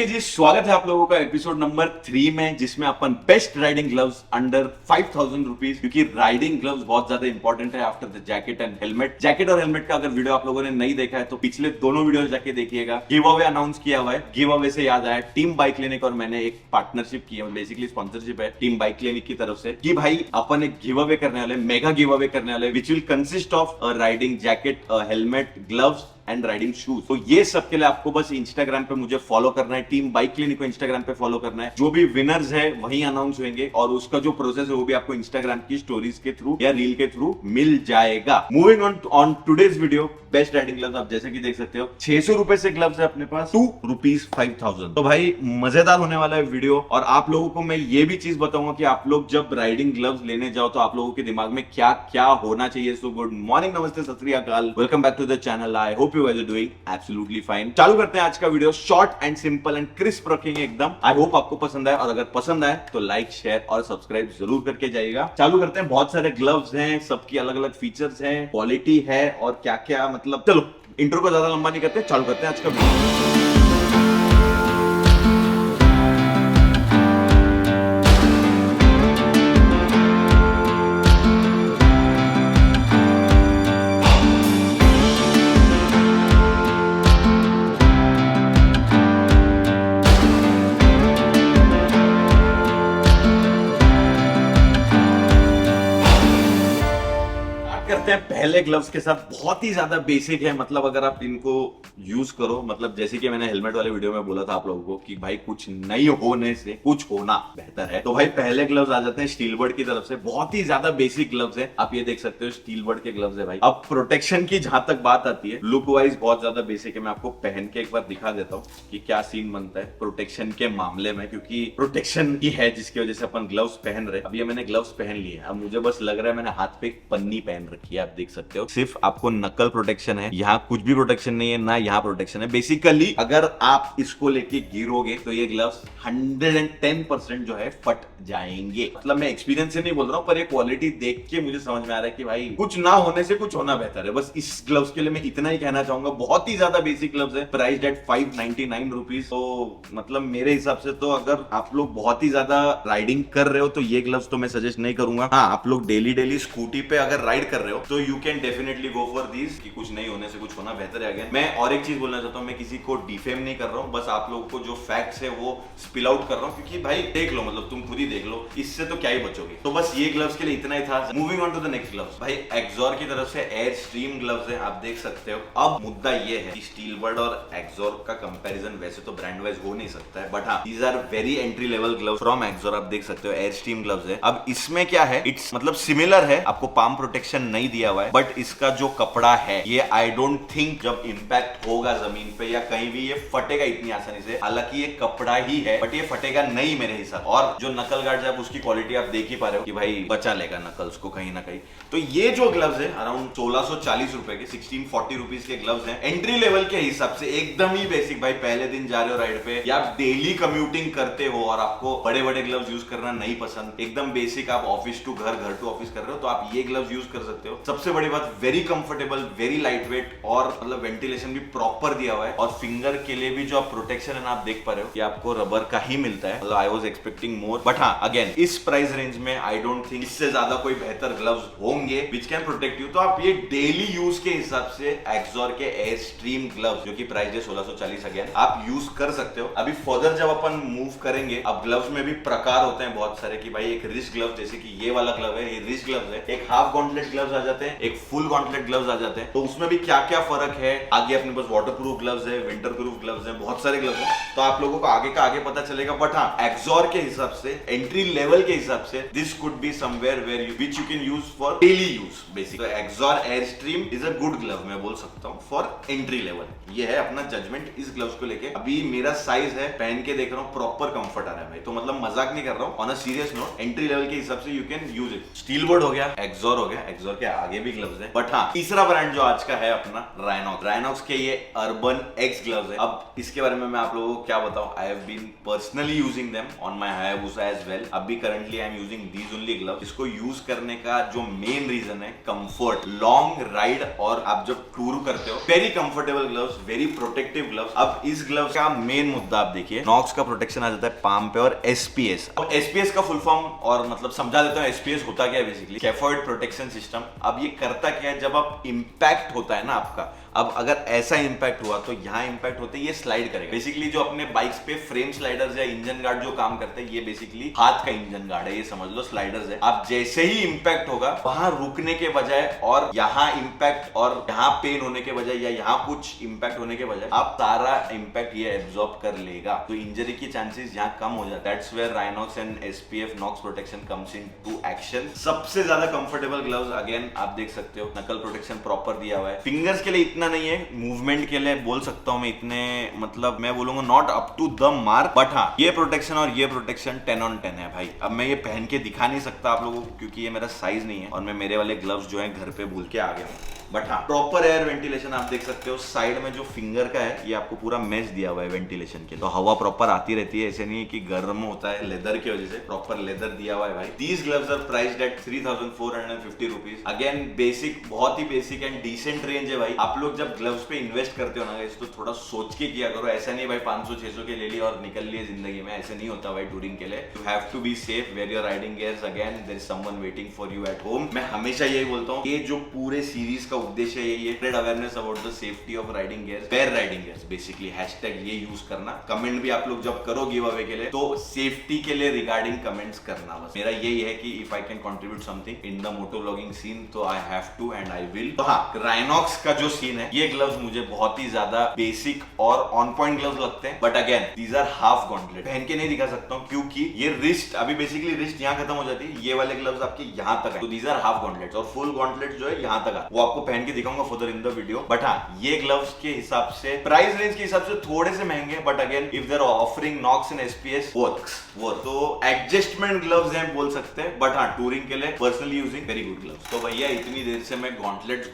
Okay जी, स्वागत है आप लोगों का एपिसोड नंबर 3 में, जिसमें अपन best riding gloves under 5000 rupees, क्योंकि राइडिंग ग्लव्स बहुत ज्यादा इंपॉर्टेंट है after the jacket and helmet. Jacket और हेलमेट का अगर वीडियो आप लोगों ने नहीं देखा है तो पिछले दोनों वीडियो जाके देखिएगा। गिव अवे अनाउंस किया हुआ है। गिव अवे से याद आया, टीम बाइक क्लिनिक और मैंने एक पार्टनरशिप की है, बेसिकली स्पॉन्सरशिप है टीम बाइक क्लिनिक की तरफ से, कि भाई अपन एक गिव अवे करने वाले, मेगा गिव अवे करने वाले, which will consist of riding jacket, helmet, gloves and riding shoes. तो ये सब के लिए आपको बस इंस्टाग्राम पे मुझे फॉलो करना है, टीम बाइक क्लिनिक को इंस्टाग्राम पे फॉलो करना है। जो भी विनर्स है वही अनाउंस होंगे और उसका जो प्रोसेस है वो भी आपको इंस्टाग्राम की स्टोरीज के थ्रू या रील के थ्रू मिल जाएगा। Moving on today's video, best riding gloves आप जैसे कि देख सकते हो, 600 रुपए से ग्लव्स है अपने पास, टू रुपीज 5000। तो भाई मजेदार होने वाला है वीडियो। और आप लोगों को मैं ये भी चीज बताऊंगा कि आप लोग जब राइडिंग ग्लव्स लेने जाओ तो आप लोगों के दिमाग में क्या क्या होना चाहिए। सो गुड मॉर्निंग, नमस्ते, सत श्री अकाल, welcome back to the channel. I hope you guys are doing absolutely fine. चालू करते हैं आज का video. Short and simple and crisp रखेंगे एकदम। आई होप आपको पसंद आए, और अगर पसंद आए तो लाइक, शेयर और सब्सक्राइब जरूर करके जाइएगा। चालू करते हैं। बहुत सारे ग्लव्स हैं, सबकी अलग अलग फीचर्स हैं, क्वालिटी है और क्या क्या, मतलब चलो इंट्रो को ज्यादा लंबा नहीं करते, चालू करते हैं आज का वीडियो। करते हैं पहले ग्लव्स के साथ। बहुत ही ज्यादा बेसिक है, मतलब अगर आप इनको यूज करो, मतलब जैसे कि मैंने हेलमेट वाले वीडियो में बोला था आप लोगों को कि भाई कुछ नहीं होने से कुछ होना बेहतर है। तो भाई पहले ग्लव्स आ जाते हैं स्टीलबर्ड की तरफ से। बहुत ही ज्यादा बेसिक ग्लव्स है, आप ये देख सकते हो स्टीलबर्ड के ग्लव्स है भाई। अब प्रोटेक्शन की जहां तक बात आती है, लुक वाइज बहुत ज्यादा बेसिक है। मैं आपको पहन के एक बार दिखा देता हूँ कि क्या सीन बनता है प्रोटेक्शन के मामले में, क्योंकि प्रोटेक्शन की है जिसकी वजह से अपन ग्लव्स पहन रहे। अब ये मैंने ग्लव्स पहन लिए, अब मुझे बस लग रहा है मैंने हाथ पे एक पन्नी पहन रखी है, आप देख सकते हो। सिर्फ आपको नकल प्रोटेक्शन है, यहाँ कुछ भी प्रोटेक्शन नहीं है, ना यहाँ प्रोटेक्शन है। बेसिकली अगर आप इसको लेके गिरोगे तो ये ग्लव्स 110% जो है फट जाएंगे। मतलब मैं एक्सपीरियंस से नहीं बोल रहा हूँ, पर ये क्वालिटी देख के मुझे समझ में आ रहा है कि भाई कुछ ना होने से कुछ होना बेहतर है। बस इस ग्लव्स के लिए मैं इतना ही कहना चाहूंगा। बहुत ही ज्यादा बेसिक ग्लव्स है, प्राइस्ड एट 599 रुपीज। तो मतलब मेरे हिसाब से तो अगर आप लोग बहुत ही ज्यादा राइडिंग कर रहे हो तो ये ग्लव्स तो मैं सजेस्ट नहीं करूंगा। हाँ, आप लोग डेली स्कूटी पे अगर राइड कर रहे हो तो you can definitely go for these, कि कुछ नहीं होने से कुछ होना बेहतर है। अगेन मैं और एक चीज बोलना चाहता हूँ, मैं किसी को डिफेम नहीं कर रहा हूँ, बस आप लोगों को जो फैक्ट्स है वो स्पिल आउट कर रहा हूँ, क्योंकि भाई देख लो, मतलब तुम खुद ही देख लो, इससे तो क्या ही बचोगे। तो बस ये ग्लव्स के लिए इतना ही था। Moving on to the next gloves, भाई एक्सोर की तरफ से एयर स्ट्रीम ग्लव्स है, आप देख सकते हो। अब मुद्दा ये है कि स्टीलबर्ड और एक्सोर का कंपैरिजन वैसे तो ब्रांड वाइज हो नहीं सकता है, बट हाँ, these are very entry level gloves from Axor. आप देख सकते हो एयर स्ट्रीम ग्लव्स है। अब इसमें क्या है, इट्स मतलब सिमिलर है, आपको पाम प्रोटेक्शन नहीं दिया हुआ है, बट इसका जो कपड़ा है ये आई डोंट थिंक जब इंपैक्ट होगा जमीन पे या कहीं भी ये फटेगा इतनी आसानी से। हालांकि ये कपड़ा ही है, बट ये फटेगा नहीं मेरे हिसाब। और जो नकल गार्ड है, उसकी क्वालिटी आप देख ही पा रहे हो कि भाई बचा लेगा नकल्स को कहीं ना कहीं। तो ये जो ग्लव्स है अराउंड 1640 रुपए के, 1640 रुपीज के ग्लव्स हैं, एंट्री लेवल के हिसाब से एकदम ही बेसिक। भाई पहले दिन जा रहे हो राइड पे या आप डेली कम्यूटिंग करते हो और आपको बड़े बड़े ग्लव्स यूज करना नहीं पसंद, एकदम बेसिक, आप ऑफिस टू घर, घर टू ऑफिस कर रहे हो, तो आप ये ग्लव्स यूज कर सकते हो। सबसे बड़ी बात, very comfortable, very light weight, और मतलब वेंटिलेशन भी प्रॉपर दिया हुआ है। और फिंगर के लिए भी जो आप प्रोटेक्शन है ना, आप देख पा रहे हो कि आपको रबर का ही मिलता है। मतलब I was expecting more, but हाँ अगेन इस प्राइस रेंज में आई डोंट थिंक इससे ज्यादा कोई बेहतर ग्लव्स होंगे विच कैन प्रोटेक्ट यू। तो आप ये डेली यूज के हिसाब से एक्सोर के एयर स्ट्रीम ग्लव्स, जो कि प्राइस है 1640, अगेन आप यूज कर सकते हो। अभी फर्दर जब अपन मूव करेंगे, अब ग्लव्स में भी प्रकार होते हैं बहुत सारे, कि भाई एक रिस्ट ग्लव, जैसे कि ये वाला ग्लव है, ये रिस्ट ग्लव्स है। एक हाफ गॉन्टलेट ग्लव्स आ जाते हैं, एक फुल गॉन्टलेट ग्लव्स आ जाते हैं। तो उसमें भी क्या क्या फर्क है, आगे अपने पास वाटर प्रूफ ग्लव्स है, विंटर प्रूफ ग्लव्स है, बहुत सारे ग्लव्स हैं, तो आप लोगों को आगे का आगे पता चलेगा। बट हाँ, एक्सोर के हिसाब से, एंट्री लेवल के हिसाब से, this could be somewhere where you which you can use for daily use basic. तो Axor air stream is a good glove, मैं बोल सकता हूँ फॉर एंट्री लेवल। ये है अपना जजमेंट इस ग्लव्स को लेके। अभी मेरा साइज है, पहन के देख रहा हूँ, प्रॉपर कंफर्ट आ रहा है भाई। तो मतलब मजाक नहीं कर रहा हूँ, on a serious note, entry level के हिसाब से you can use it. Steelbird हो गया, एक्सोर हो गया, एक्सोर के आगे भी ग्लव्स है। बट हाँ, तीसरा ब्रांड जो आज का है अपना राइनॉक्स के ये अर्बन एक्स ग्लव्स है। अब इसके बारे में मैं आप लोगों को क्या बताऊं, I have been personally using them on my Hayabusa as well. अभी currently I am using these only gloves. इसको यूज करने का जो मेन रीजन है कंफर्ट, लॉन्ग राइड और आप जब टूर करते हो, very comfortable gloves, very protective gloves. अब इस ग्लव्स का मेन मुद्दा आप देखिए, नॉक्स का प्रोटेक्शन आ जाता है पाम पे और एसपीएस। अब एसपीएस का फुल फॉर्म और मतलब समझा देता हूं, एसपीएस होता क्या है बेसिकली, स्कैफोल्ड प्रोटेक्शन सिस्टम। अब ये करता क्या है, जब आप इंपैक्ट होता है ना आपका, अब अगर ऐसा इंपैक्ट हुआ तो यहाँ इंपैक्ट होते ये स्लाइड करेगा। बेसिकली जो अपने बाइक्स पे फ्रेम स्लाइडर्स या इंजन गार्ड जो काम करते हैं, ये बेसिकली हाथ का इंजन गार्ड है, ये समझ लो स्लाइडर्स है। आप जैसे ही इंपैक्ट होगा वहां रुकने के बजाय और यहाँ इंपैक्ट और यहाँ पेन होने के बजाय या यहाँ कुछ इंपैक्ट होने के बजाय आप सारा इंपैक्ट ये एब्जॉर्ब कर लेगा, तो इंजरी की चांसेस यहाँ कम हो जाता है। That's where Rynox and SPF Knox protection comes into action. सबसे ज्यादा कंफर्टेबल ग्लव्स, अगेन आप देख सकते हो, नकल प्रोटेक्शन प्रॉपर दिया हुआ है। फिंगर्स के लिए इतना नहीं है, मूवमेंट के लिए बोल सकता हूं मैं इतने, मतलब मैं बोलूंगा not up to the mark, but हाँ ये प्रोटेक्शन और ये प्रोटेक्शन 10 on 10 है भाई। अब मैं ये पहन के दिखा नहीं सकता आप लोगों को क्योंकि ये मेरा साइज नहीं है और मैं मेरे वाले ग्लव्स जो है घर पे भूल के आ गया हूं। बट हाँ, प्रॉपर एयर वेंटिलेशन आप देख सकते हो। साइड में जो फिंगर का है ये आपको पूरा मेश दिया हुआ है वेंटिलेशन के, तो हवा प्रॉपर आती रहती है। ऐसे नहीं है कि गर्म होता है, लेदर की वजह से प्रॉपर लेदर दिया हुआ है भाई। These gloves are priced at 3450 rupees. Again basic, बहुत ही बेसिक एंड डिसेंट रेंज है भाई। आप लोग जब ग्लव्स पे इन्वेस्ट करते हो ना गाइस, तो थोड़ा सोच के किया करो। ऐसा नहीं भाई 500-600 के ले लिया और निकल लिए जिंदगी में, ऐसे नहीं होता भाई टूरिंग के लिए। You have to be safe, wear your riding gears, again there is someone waiting for you at home. मैं हमेशा यही बोलता हूँ, ये जो पूरे सीरीज का उद्देश्य है, ये spread awareness about the safety of riding gears, wear riding gears, basically hashtag ये यूज करना। कमेंट भी आप लोग जब करो गिव अवे के लिए, तो सेफ्टी के लिए रिगार्डिंग कमेंट्स करना। बस मेरा यही है कि if I can contribute something in the moto vlogging scene, तो I have to and I will. तो हाँ, राइनॉक्स का जो सीन है, ये ग्लव्स मुझे बहुत ही ज्यादा बेसिक और ऑन पॉइंट ग्लव्स लगते हैं। But again these are half gauntlet, पहन के नहीं दिखा सकता हूँ क्योंकि ये रिस्ट, अभी बेसिकली रिस्ट यहाँ खत्म हो जाती है, ये वाले ग्लव्स आपके यहाँ तक है, तो दीज आर हाफ गॉन्टलेट्स। और फुल गॉन्टलेट जो है यहाँ तक है, वो आपको पहन के दिखाऊंगा further in the video. But हाँ, ये ग्लव्स के हिसाब से, प्राइस रेंज के हिसाब से थोड़े से महंगे, but again if they are offering Knox and SPS works, वो तो एडजस्टमेंट ग्लव्स हैं बोल सकते हैं। बट हाँ, टूरिंग के लिए personally using very good gloves. तो भैया इतनी देर से मैं गॉन्टलेट्स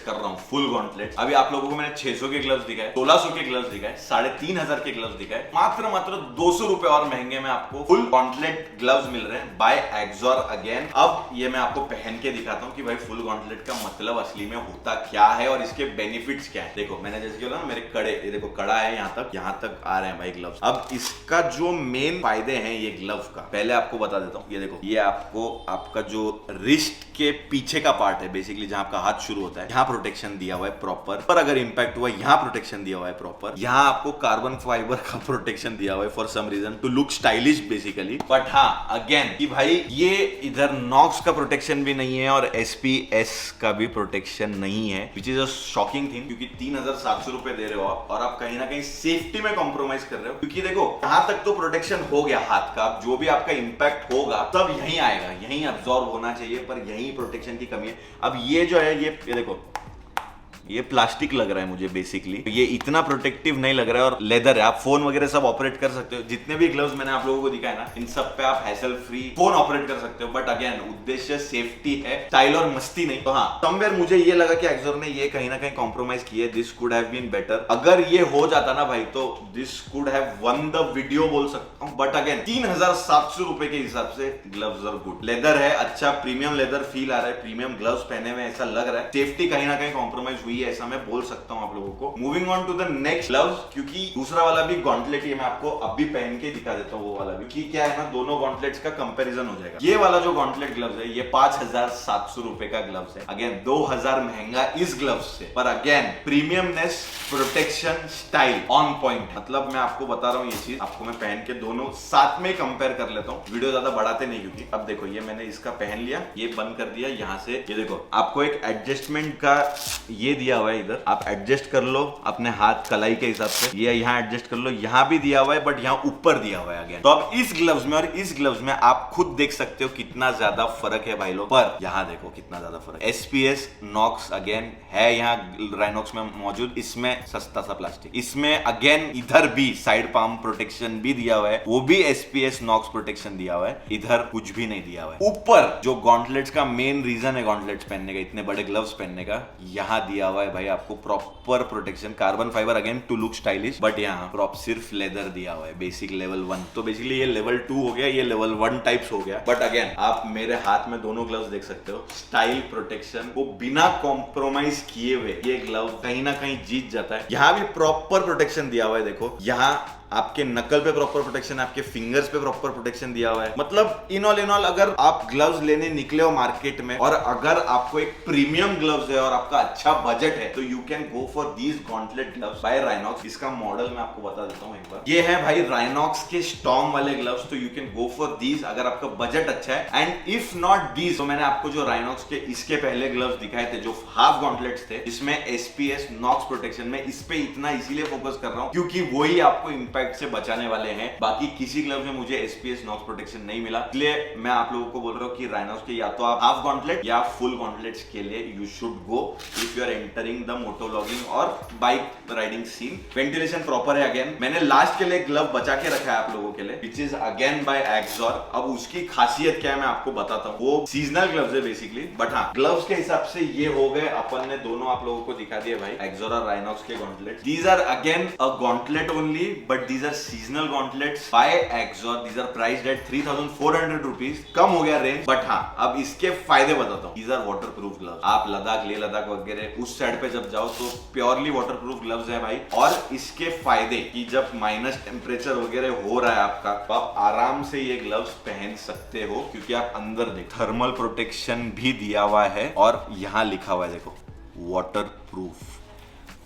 कर रहा हूँ, फुल गॉन्टलेट्स। अभी आप लोगों को मैंने 600 के ग्लव्स दिखाए, 1600 के ग्लव्स दिखाए, 3500 के ग्लव्स दिखाए, मात्र 200 रुपए और महंगे में आपको फुल गॉन्टलेट ग्लव्स मिल रहे हैं बाय एक्सॉर अगेन। अब ये मैं आपको पहन के दिखाता हूँ कि भाई फुल गॉन्टलेट का मतलब असली में होता क्या है और इसके बेनिफिट्स क्या है। देखो मैंने जैसे बोला ना, मेरे कड़े, ये देखो कड़ा है, यहाँ तक आ रहे हैं भाई ग्लव्स। अब इसका जो मेन फायदे हैं ये ग्लव्स का, पहले आपको बता देता हूँ। ये देखो, ये आपको आपका जो रिस्ट के पीछे का पार्ट है, बेसिकली जहां आपका हाथ शुरू होता है, यहाँ प्रोटेक्शन दिया हुआ है प्रॉपर। पर अगर इंपैक्ट हुआ, यहाँ प्रोटेक्शन दिया हुआ है प्रॉपर। यहाँ आपको कार्बन फाइबर का प्रोटेक्शन दिया हुआ है for some reason to look stylish basically. But हाँ, अगेन कि भाई ये इधर नॉक्स का प्रोटेक्शन भी नहीं है और एसपीएस का भी प्रोटेक्शन नहीं है, which is a shocking thing, क्योंकि 3700 रुपए दे रहे हो आप और आप कहीं ना कहीं सेफ्टी में कॉम्प्रोमाइज कर रहे हो। क्योंकि देखो यहाँ तक तो प्रोटेक्शन हो गया हाथ का, जो भी आपका इंपैक्ट होगा तब यहीं आएगा, यहीं अब्सॉर्ब होना चाहिए, पर यहीं प्रोटेक्शन की कमी है। अब ये जो है, ये देखो, ये प्लास्टिक लग रहा है मुझे बेसिकली, ये इतना प्रोटेक्टिव नहीं लग रहा है और लेदर है। आप फोन वगैरह सब ऑपरेट कर सकते हो। जितने भी ग्लव्स मैंने आप लोगों को दिखाए ना, इन सब पे आप हैसल फ्री फोन ऑपरेट कर सकते हो। बट अगेन उद्देश्य सेफ्टी है, स्टाइल और मस्ती नहीं। तो हाँ, समवेयर मुझे ये लगा कि एक्सॉर ने ये कहीं ना कहीं कॉम्प्रोमाइज किया। This could have been better. अगर ये हो जाता ना भाई, तो this could have won the video बोल सकता हूँ। बट अगेन 3700 रुपए के हिसाब से ग्लव्स आर गुड। लेदर है अच्छा, प्रीमियम लेदर फील आ रहा है, प्रीमियम ग्लव्स पहने में ऐसा लग रहा है। सेफ्टी कहीं ना कहीं कॉम्प्रोमाइज हुई है, ऐसा मैं बोल सकता हूं आप लोगों को। Moving on to the next gloves, क्योंकि दूसरा वाला भी गॉन्टलेट ये मैं आपको अभी पहन के दिखा देता हूं, वो वाला भी, क्योंकि क्या है ना, दोनों गॉन्टलेट्स का कंपैरिजन हो जाएगा। ये वाला जो गॉन्टलेट ग्लव्स है, ये 5700 रुपए का ग्लव्स है। अगेन 2000 महंगा इस ग्लव्स से, पर again premiumness, protection, style on point. मतलब मैं आपको बता रहा हूँ ये चीज, आपको मैं पहन के दोनों साथ में कंपेयर कर लेता हूँ, वीडियो ज्यादा बढ़ाते नहीं। क्योंकि अब देखो, ये मैंने इसका पहन लिया, ये बंद कर दिया यहाँ से। ये देखो, आपको एक एडजस्टमेंट का ये दिया हुआ है इधर, आप एडजस्ट कर लो अपने हाथ कलाई के हिसाब से, ये यहाँ एडजस्ट कर लो, यहाँ भी दिया हुआ है बट यहाँ ऊपर दिया हुआ है अगेन। तो अब इस ग्लव्स में और इस ग्लव्स में आप खुद देख सकते हो कितना ज्यादा फर्क है भाई लोग। पर यहाँ देखो कितना ज्यादा फर्क है। SPS नॉक्स अगेन है यहाँ राइनॉक्स में मौजूद, इसमें सस्ता सा प्लास्टिक, इसमें अगेन इधर भी साइड पाम प्रोटेक्शन भी दिया हुआ है, वो भी SPS नॉक्स प्रोटेक्शन दिया हुआ है, इधर कुछ भी नहीं दिया हुआ है। ऊपर जो गॉन्टलेट्स का मेन रीजन है गॉन्टलेट्स पहनने का, इतने बड़े ग्लव्स पहनने का, यहाँ दिया हुआ है भाई आपको proper protection, carbon fibre again to look stylish, but यहाँ प्रॉपर सिर्फ लेदर दिया हुआ है, बेसिक लेवल 1। तो बेसिकली ये लेवल 2 हो गया, ये लेवल 1 टाइप्स हो गया। बट अगेन आप मेरे हाथ में दोनों ग्लव्स देख सकते हो, स्टाइल प्रोटेक्शन वो बिना कॉम्प्रोमाइज किए हुए ये ग्लव कहीं ना कहीं जीत जाता है। यहाँ भी प्रॉपर प्रोटेक्शन दिया हुआ है, देखो यहाँ आपके नकल पे प्रॉपर प्रोटेक्शन है, आपके फिंगर्स पे प्रॉपर प्रोटेक्शन दिया हुआ है। मतलब इन ऑल अगर आप ग्लव्स लेने निकले हो मार्केट में और अगर आपको एक प्रीमियम ग्लव्स है और आपका अच्छा बजट है तो you can go for these gauntlet gloves by Rynox. इसका मॉडल मैं आपको बता देता हूँ एक बार, ये है भाई राइनॉक्स के स्टॉर्म वाले ग्लव्स, तो you can go for these अगर आपका बजट अच्छा है। एंड इफ नॉट दीज, तो मैंने आपको जो राइनॉक्स के इसके पहले ग्लव्स दिखाए थे जो हाफ गॉन्टलेट्स थे, जिसमें SPS नॉक्स प्रोटेक्शन में, इस पे इतना इसीलिए फोकस कर रहा हूँ क्योंकि वही आपको इंपैक्ट से बचाने वाले हैं। बाकी किसी ग्लव में मुझे SPS नॉक्स प्रोटेक्शन नहीं मिला, इसलिए मैं आप लोगों को बोल रहा हूँ कि राइनॉक्स के या तो आप हाफ गॉन्टलेट या फुल गॉन्टलेट्स के लिए you should go if you are entering the moto vlogging और bike riding scene. Ventilation proper है। अगेन मैंने लास्ट के लिए ग्लव बचा के रखा है आप लोगों के लिए, which is again by Axor. अब उसकी खासियत क्या है मैं आपको बताता हूँ, वो सीजनल ग्लव्स है बेसिकली, बट हाँ ग्लव्स के हिसाब से ये हो गए। अपन ने दोनों आप लोगों को दिखा दिए भाई, एक्सॉर और राइनॉक्स के गॉन्टलेट। These are again a gauntlet only but these are seasonal gauntlets by Axor. These are priced at 3,400 rupees. कम हो गया रेंज, बट हाँ अब इसके फायदे बताता हूँ। These are waterproof gloves. आप लद्दाख, लेह लद्दाख वगैरह उस साइड पे जब जाओ तो प्योरली वाटरप्रूफ ग्लव्स है भाई। और इसके फायदे कि जब माइनस टेम्परेचर वगैरह हो रहा है आपका, तो आप आराम से ये ग्लव्स पहन सकते हो क्योंकि आप अंदर देखो थर्मल प्रोटेक्शन भी दिया हुआ है और यहाँ लिखा हुआ है देखो वाटरप्रूफ।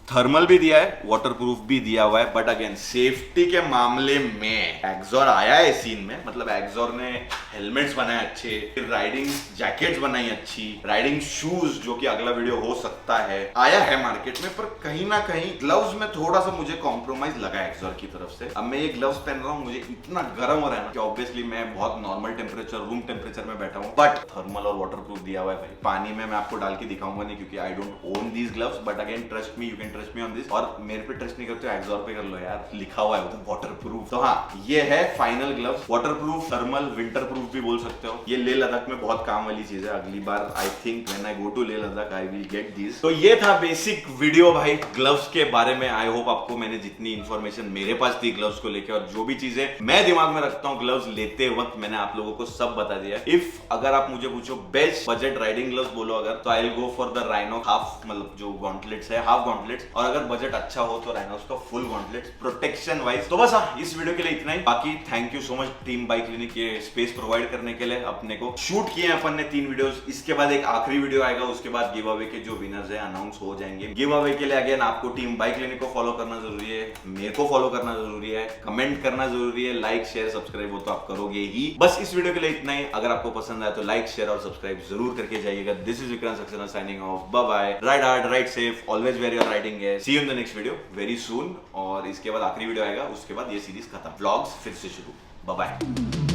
थर्मल भी दिया है, वाटरप्रूफ भी दिया हुआ है, बट अगेन सेफ्टी के मामले में एक्सॉर आया है सीन में। मतलब एक्सॉर ने हेलमेट्स बनाए अच्छे, फिर राइडिंग जैकेट्स बनाई अच्छी, राइडिंग शूज जो कि अगला वीडियो हो सकता है आया है मार्केट में, पर कहीं ना कहीं ग्लव्स में थोड़ा सा मुझे कॉम्प्रोमाइज लगा एक्सॉर की तरफ से। अब मैं ये ग्लव्स पहन रहा हूँ, मुझे इतना गर्म हो रहा है ना कि ऑब्वियसली मैं बहुत नॉर्मल टेम्परेचर, रूम टेम्परेचर में बैठा हूँ, बट थर्मल और वाटरप्रूफ दिया हुआ है भाई। पानी में मैं आपको डाल के दिखाऊंगा नहीं क्योंकि I don't own these gloves, but again trust me, you can trust me on this. और मेरे पे ट्रस्ट नहीं करते हो एक्सॉर पे कर लो यार, लिखा हुआ है वो तो वाटरप्रूफ। तो हाँ ये है final gloves, waterproof, thermal, winter proof भी बोल सकते हो। ये लेह लद्दाख में बहुत काम वाली चीज है। अगली बार I think when I go to Leh Ladakh I will get this. तो ये था बेसिक वीडियो भाई ग्लव्स के बारे में। आई होप आपको मैंने जितनी इंफॉर्मेशन मेरे पास थी ग्लव्स को लेकर और जो भी चीजें मैं दिमाग में रखता हूँ ग्लव्स लेते वक्त, मैंने आप लोगों को सब बता दिया। इफ अगर आप मुझे पूछो बेस्ट बजट राइडिंग ग्लव्स बोलो अगर, तो I will go for the Rhinox half, मतलब जो गॉन्टलेट्स है हाफ गॉन्टलेट्स, और अगर बजट अच्छा हो तो राइनॉक्स का फुल गॉन्टलेट्स प्रोटेक्शन वाइज। तो बस हाँ इस वीडियो के लिए इतना ही। बाकी thank you so much team bike clinic ये स्पेस प्रोवाइड करने के लिए। अपने को शूट किए अपन ने 3 वीडियोस, इसके बाद एक आखिरी वीडियो आएगा, उसके बाद गिव अवे के जो विनर्स है अनाउंस हो जाएंगे। गिव अवे के लिए अगेन आपको टीम बाइक क्लिनिक को फॉलो करना जरूरी है, मेरे को फॉलो करना जरूरी है, कमेंट करना जरूरी है, लाइक शेयर सब्सक्राइब वो तो आप करोगे ही। बस इस वीडियो के लिए इतना ही। अगर आपको पसंद आया तो लाइक शेयर और सब्सक्राइब जरूर करके जाइएगा। This is Vikrant Saxena signing off, bye bye, ride hard, ride safe, always wear your riding है। See you in the next video very soon. और इसके बाद आखिरी वीडियो आएगा, उसके बाद ये सीरीज खत्म, व्लॉग्स फिर से शुरू। Bye bye.